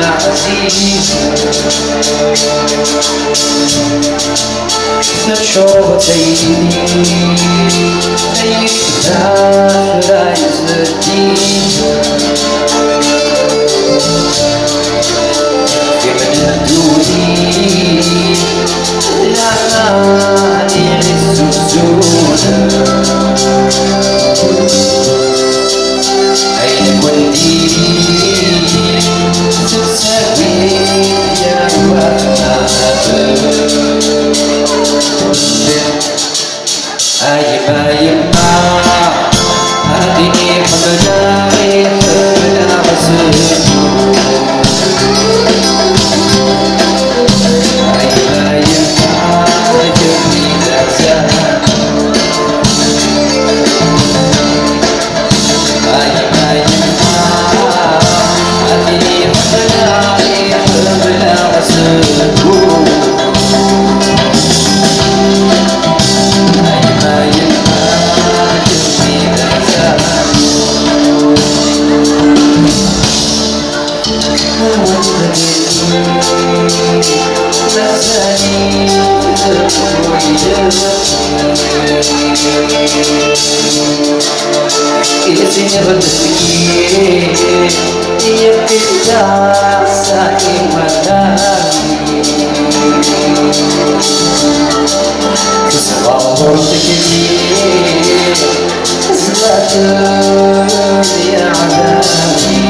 عزيز تشوف سيدي ذات رايز الدين في مدلولي لا يعز الزون أين كنتي تسوي يا وهاب أيما هذه حملاي حملا عسل Isini berdiri ia tidak saking madani Selalu sekini selalu dia adani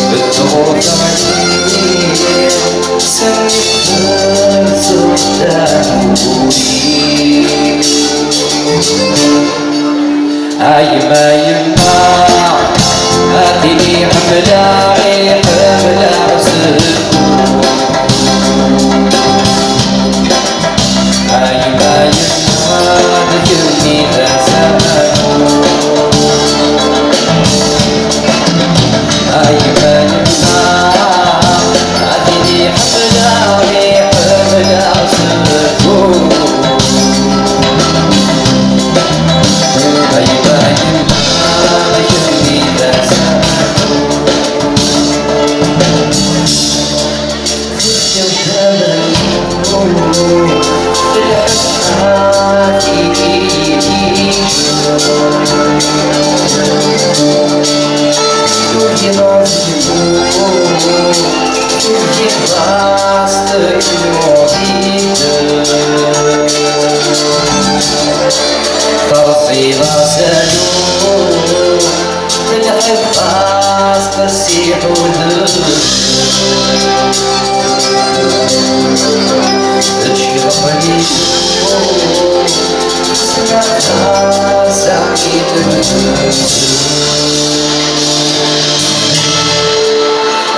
Betul kami sengit bersudah budi أيما هذه حملاي حملا عسل أيما ذكرني ذا زمان أيما هذه حملاي حملا عسل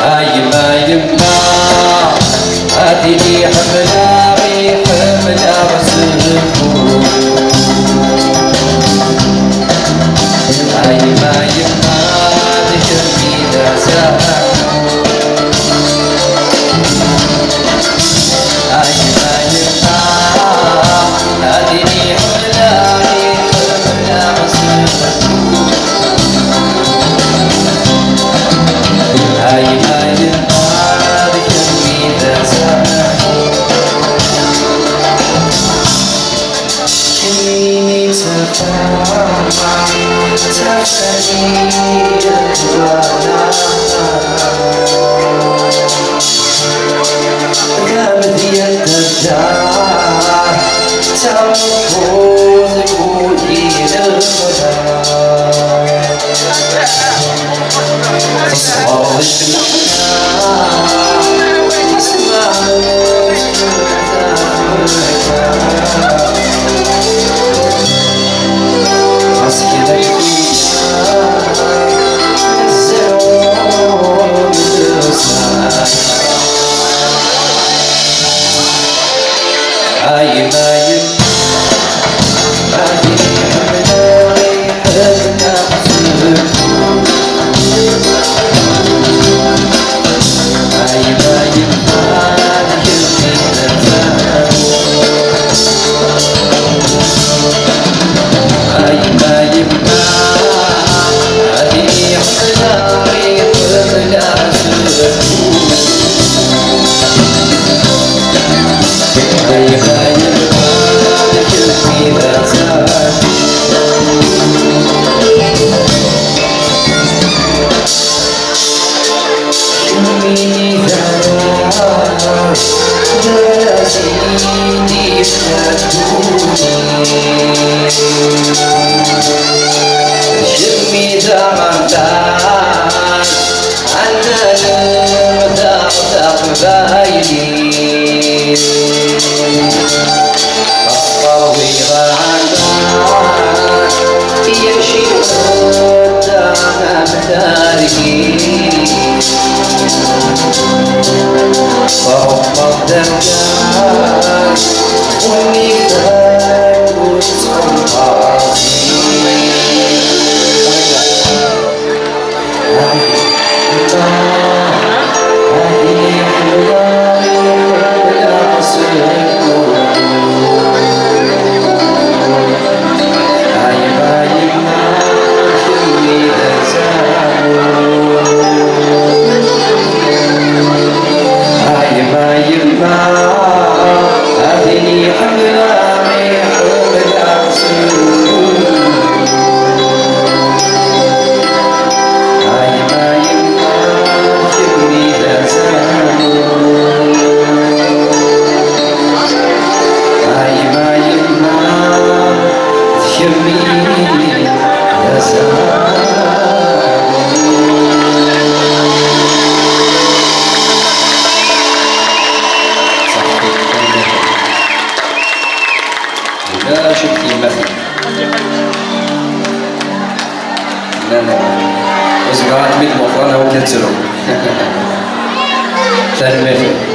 أيما هذه حملاي حملا عسل أيما ذكرني ذا زمان أيما هذه حملاي حملا عسل أيما ذكرني ذا زمان كني تفاني الوانا قامت يد الدار تنفوذ قولي للهدى شمي زمنتان عنا المثاق باينين الطويل عنان يمشي قدام تاركين فوق الدكان والنفاق لا شفتي مثل لا وزقات ميت مفرانة وكتلو ثاني مثل